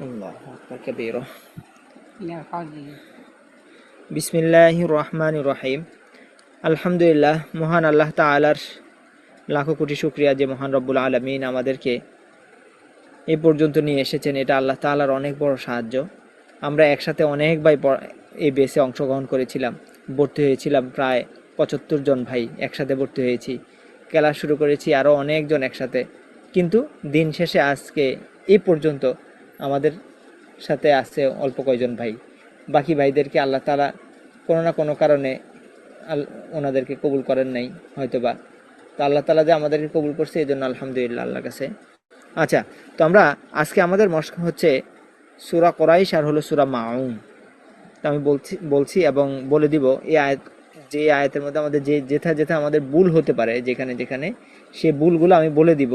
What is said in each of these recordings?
আল্লাহু আকবার কাবীরা। إلى قوله বিসমিল্লাহির রহমানির রহিম। আলহামদুলিল্লাহ, মহান আল্লাহ তাআলার লাখো কোটি শুকরিয়া যে মহান রব্বুল আলামিন আমাদেরকে এই পর্যন্ত নিয়ে এসেছেন। এটা আল্লাহ তাআলার অনেক বড় সাহায্য। আমরা একসাথে অনেক ভাই এই বেসে অংশগ্রহণ করেছিলাম, ভর্তি হয়েছিলাম প্রায় ৭৫ জন ভাই একসাথে ভর্তি হয়েছি, ক্লাস শুরু করেছি আরও অনেকজন একসাথে। কিন্তু দিন শেষে আজকে এই পর্যন্ত আমাদের সাথে আছে অল্প কয়জন ভাই। বাকি ভাইদেরকে আল্লাহ তাআলা কোনো না কোনো কারণে ওনাদেরকে কবুল করেন নাই হয়তোবা। তো আল্লাহ তাআলা যে আমাদেরকে কবুল করছে এই জন্য আলহামদুলিল্লাহ আল্লাহর কাছে। আচ্ছা, তো আমরা আজকে আমাদের মশক হচ্ছে সূরা কুরাইশ আর হলো সূরা মাউন। তো আমি বলছি এবং বলে দিব এই আয়াত, যে আয়াতের মধ্যে আমাদের যে যেথা আমাদের ভুল হতে পারে, যেখানে যেখানে সে ভুলগুলো আমি বলে দিব।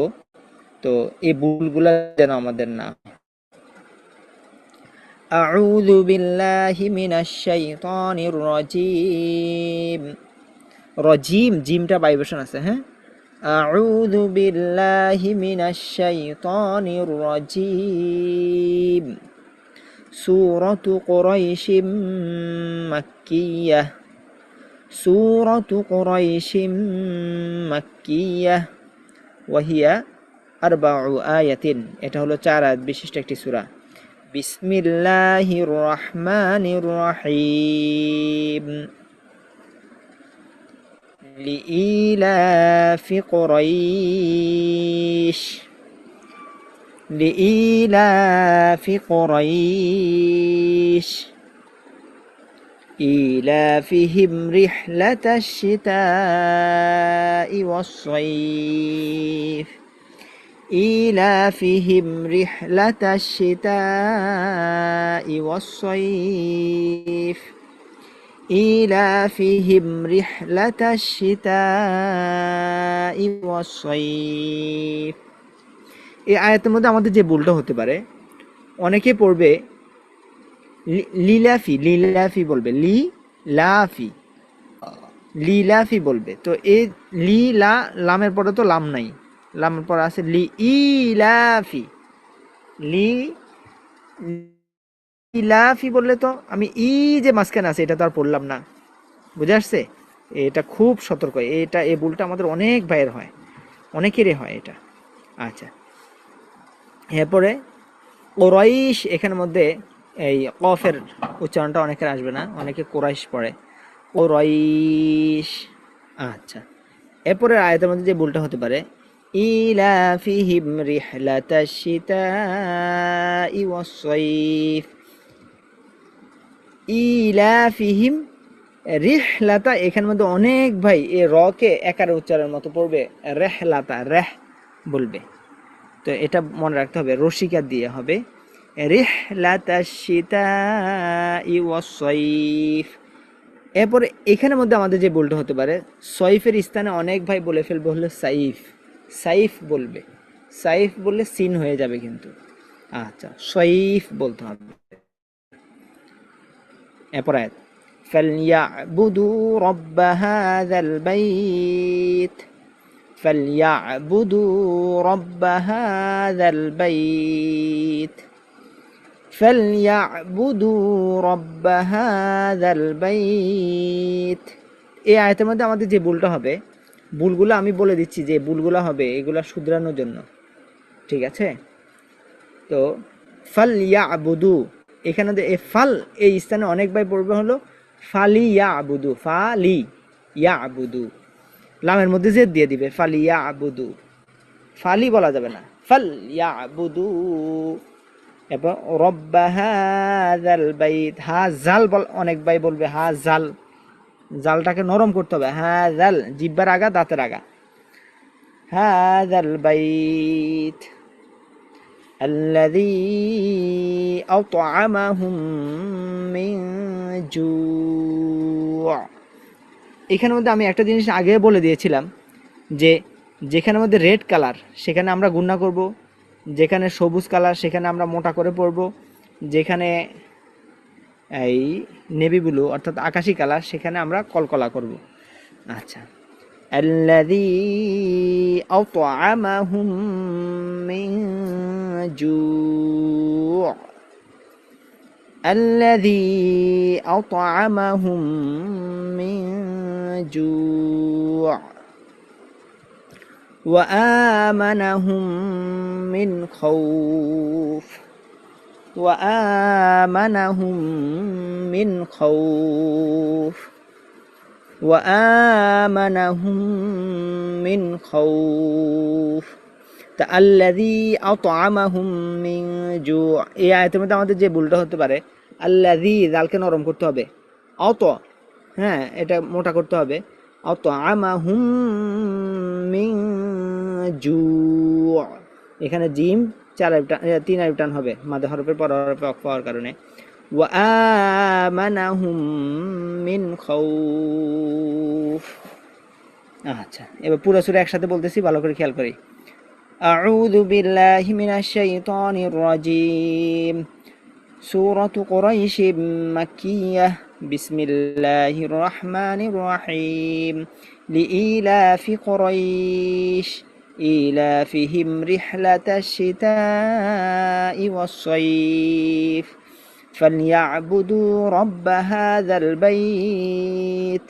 তো এই ভুলগুলো যেন আমাদের না। আউযু বিল্লাহি মিনাশ শাইতানির রাজিম। রাজিম, জিমটা ভাইব্রেশন আছে, হ্যাঁ। আউযু বিল্লাহি মিনাশ শাইতানির রাজিম। সূরাতু কুরাইশিম মাক্কিয়াহ। সূরাতু কুরাইশিম মাক্কিয়াহ ওয়া হিয়া আরবাউ আয়াতিন। এটা হলো 4 আয়াত বিশিষ্ট একটি সূরা। বিসমিল্লাহির রহমানির রহিম। লিইলাফি কুরাইশ। লিইলাফি কুরাইশ إيلافهم رحلة الشتاء والصيف. إيلافهم رحلة الشتاء والصيف. إيلافهم رحلة الشتاء والصيف. এই আয়াতের মধ্যে আমাদের যে ভুলটা হতে পারে, অনেকে পড়বে লিলাফি, লিলাফি বলবে, লিলাফি, লিলাফি বলবে। তো এই লামের পরে তো লাম নাই, লামের পরে আছে লি ইলাফি। লিলাফি বললে তো আমি যে মাঝখানে আছে এটা তো আর পড়লাম না, বুঝে আসছে? এটা খুব সতর্ক, এটা এই ভুলটা আমাদের অনেক ভাইয়ের হয়, অনেকেরই হয় এটা। আচ্ছা, এরপরে কুরাইশ, এখানের মধ্যে এই কফের উচ্চারণটা অনেকের আসবে না, অনেকে কুরাইশ পড়ে, কুরাইশ। আচ্ছা, এরপরের আয়াতের মধ্যে যে ভুলটা হতে পারে, ইলাফিহিম রিহলাতাশ শিতাই ওয়াস সাইফ। ইলাফিহিম রিহলাতা, এখানের মধ্যে অনেক ভাই এই রকে একারে উচ্চারণের মতো পড়বে, রেহলাতা, রেহ বলবে। তো এটা মনে রাখতে হবে, রসিকা দিয়ে হবে রিহলাতাশ শিতাই ওয়াস সাইফ। এরপরে এখানের মধ্যে আমাদের যে ভুলটা হতে পারে, সইফের স্থানে অনেক ভাই বলে ফেলবে হলো সাইফ, সাইফ বলবে। সাইফ বললে সিন হয়ে যাবে কিন্তু। আচ্ছা, সইফ বলতে হবে। এরপর আয়াত, ফালইয়াবুদু রাব্ব হাযাল বাইত। ফালইয়াবুদু রাব্ব হাযাল বাইত। ফালইয়াবুদু রাব্ব হাযাল বাইত। এই আয়াতের মধ্যে আমাদের যে ভুলটা হবে, ভুলগুলো আমি বলে দিচ্ছি যে ভুলগুলো হবে, এগুলা শুধরানোর জন্য, ঠিক আছে? তো ফালইয়াবুদু, এখানে এই ফাল এই স্থানে অনেক ভাই পড়বে হলো ফালিয়াবুদু, ফালিয়াবুদু, লামের মধ্যে জেদ দিয়ে দিবে, ফালিয়াবুদু, ফালি বলা যাবে না, ফালইয়াবুদু। এবং রব্ব হাযাল বাইত, হা জাল অনেক ভাই বলবে হা জাল, জালটাকে নরম করতে হবে, হাযাল, জিহ্বার আগা দাঁতের আগা, হাযাল বাইত আল্লাযী আত'আমাহুম মিন জু'। এখানের মধ্যে আমি একটা জিনিস আগে বলে দিয়েছিলাম যে যেখানের মধ্যে রেড কালার সেখানে আমরা গুণনা করব, যেখানে সবুজ কালার সেখানে আমরা মোটা করে পড়ব, যেখানে এই নেভি ব্লু অর্থাৎ আকাশি কালার সেখানে আমরা কলকলা করব। আচ্ছা, আল্লাযী আত'আমাহুম মিন জু', الذي أطعمهم من جوع وآمنهم من خوف وآمنهم من خوف وآمنهم من خوف তা আল্লাযী আতআমাহুম মিন জু' এই আয়াতের মধ্যে আমাদের যে ভুলটা হতে পারে, আল্লাযী জালকে নরম করতে হবে, অত, হ্যাঁ এটা মোটা করতে হবে, আতআমাহুম মিন জু', এখানে জিম 4 আলিফ টান 3 আলিফ টান হবে মাদে হরফের পর হরফে ওয়াকফ হওয়ার কারণে। ওয়া আমানাহুম মিন খাউফ। আচ্ছা, এবার পুরো সূরা একসাথে বলতেছি, ভালো করে খেয়াল করি। أعوذ بالله من الشيطان الرجيم سورة قريش مكية بسم الله الرحمن الرحيم لإيلاف قريش إيلافهم رحلة الشتاء والصيف فليعبدوا رب هذا البيت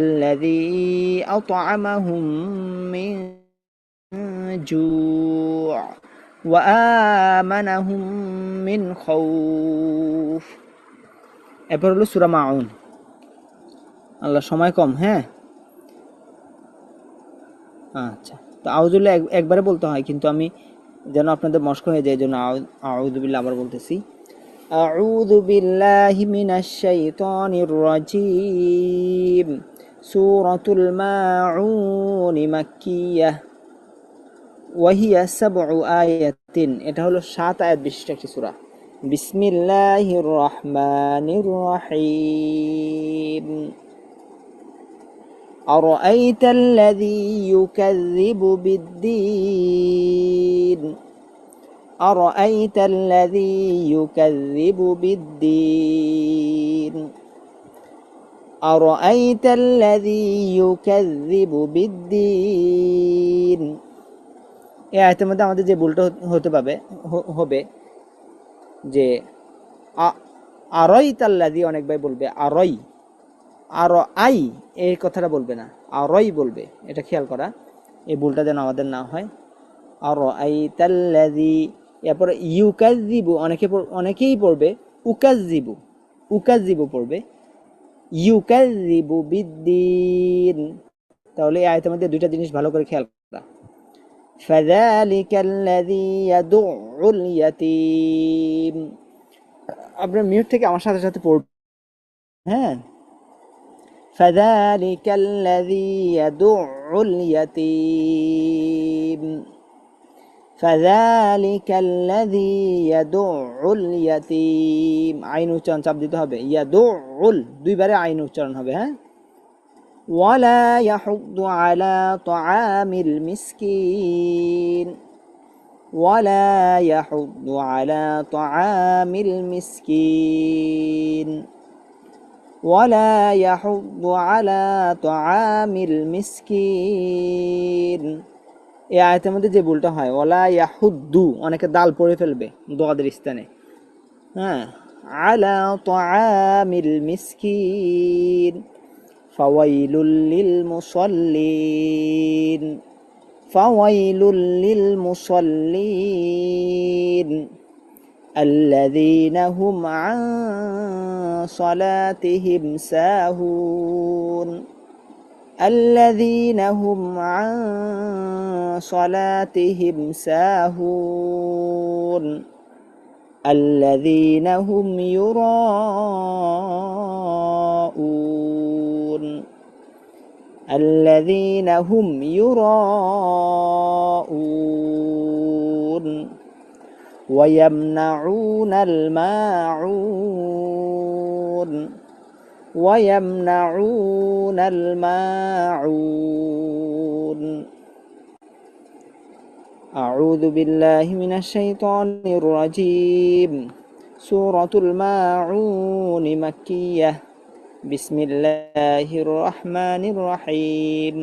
الذي أطعمهم من جوع وآمنهم من خوف। এরপর হলো সূরা মাউন। আল্লাহ সময় কম, হ্যাঁ আচ্ছা, তো আউযুবিল্লাহ একবারে বলতে হয়, কিন্তু আমি যেন আপনাদের মস্ক হয়ে যায়, জন্য আউযুবিল্লাহ আবার বলতেছি। আউযু বিল্লাহি মিনাশ শাইতানির রাজীম সূরাতুল মাউন মাক্কিয়াহ ওয়াহিয়া 7 আয়াতিন, এটা হলো 7 আয়াত বিশিষ্ট একটি সূরা। বিসমিল্লাহির রহমানির রহিম আরাআইতাল্লাযী ইউকাযযিবু বিদ্দীন আরাআইতাল্লাযী ইউকাযযিবু বিদ্দীন আরাআইতাল্লাযী ইউকাযযিবু বিদ্দীন। এই আয়াতের মধ্যে আমাদের যে ভুলটা হতে হবে যে আরাইতাল্লাযী, অনেক ভাই বলবে আরাই, আরাই এই কথাটা বলবে না, আরাই বলবে, এটা খেয়াল করা, এই ভুলটা যেন আমাদের না হয়। আরাইতাল্লাযী, এরপরে ইউকাযযিবু অনেকেই পড়বে উকাযযিবু, উকাযযিবু পড়বে, ইউকাযযিবু বিদ্দীন। তাহলে এই আয়াতের মধ্যে দুইটা জিনিস ভালো করে খেয়াল করা। ফাযালিকাল লাযী ইয়াদুউল ইয়াতীম, আপনার মিউট থেকে আমার সাথে সাথে পড়বেন, হ্যাঁ। ফাযালিকাল লাযী ইয়াদুউল ইয়াতীম ফাযালিকাল লাযী ইয়াদুউল ইয়াতীম, আইন উচ্চারণ চাপ দিতে হবে, ইয়াদুউল দুইবারে আইন উচ্চারণ হবে, হ্যাঁ। ওয়ালা ইয়াহুদ্দু আলা তাআমিল মিসকিন ওয়ালা ইয়াহুদ্দু আলা তাআমিল মিসকিন ওয়ালা ইয়াহুদ্দু আলা তাআমিল মিসকিন। এই আয়াতের মধ্যে যে ভুলটা হয়, ওয়ালা ইয়াহুদ্দু, অনেকে দাল পড়ে ফেলবে দোয়াদের স্থানে, হ্যাঁ, আলা তাআমিল মিসকিন ফাওয়াইলুল লিল মুসাল্লিন ফাওয়াইলুল লিল মুসাল্লিন আল্লাযীনা হুম আন সালাতিহিম সাহুন الذين هم عن صلاتهم ساهون الذين هم يراءون الذين هم يراءون ويمنعون الماعون ويمنعون الماعون أعوذ بالله من الشيطان الرجيم سورة الماعون مكية بسم الله الرحمن الرحيم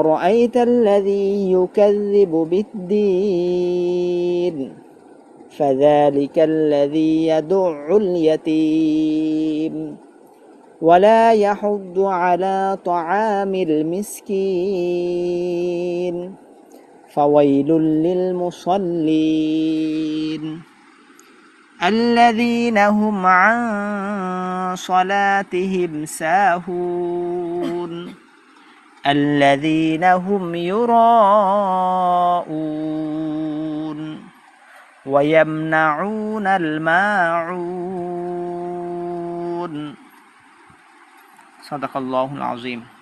أرأيت الذي يكذب بالدين فذلك الذي يدع اليتيم ولا يحض على طعام المسكين فويل للمصلين الذين هم عن صلاتهم ساهون الذين هم يراءون ويمنعون الماعون صدق الله العظيم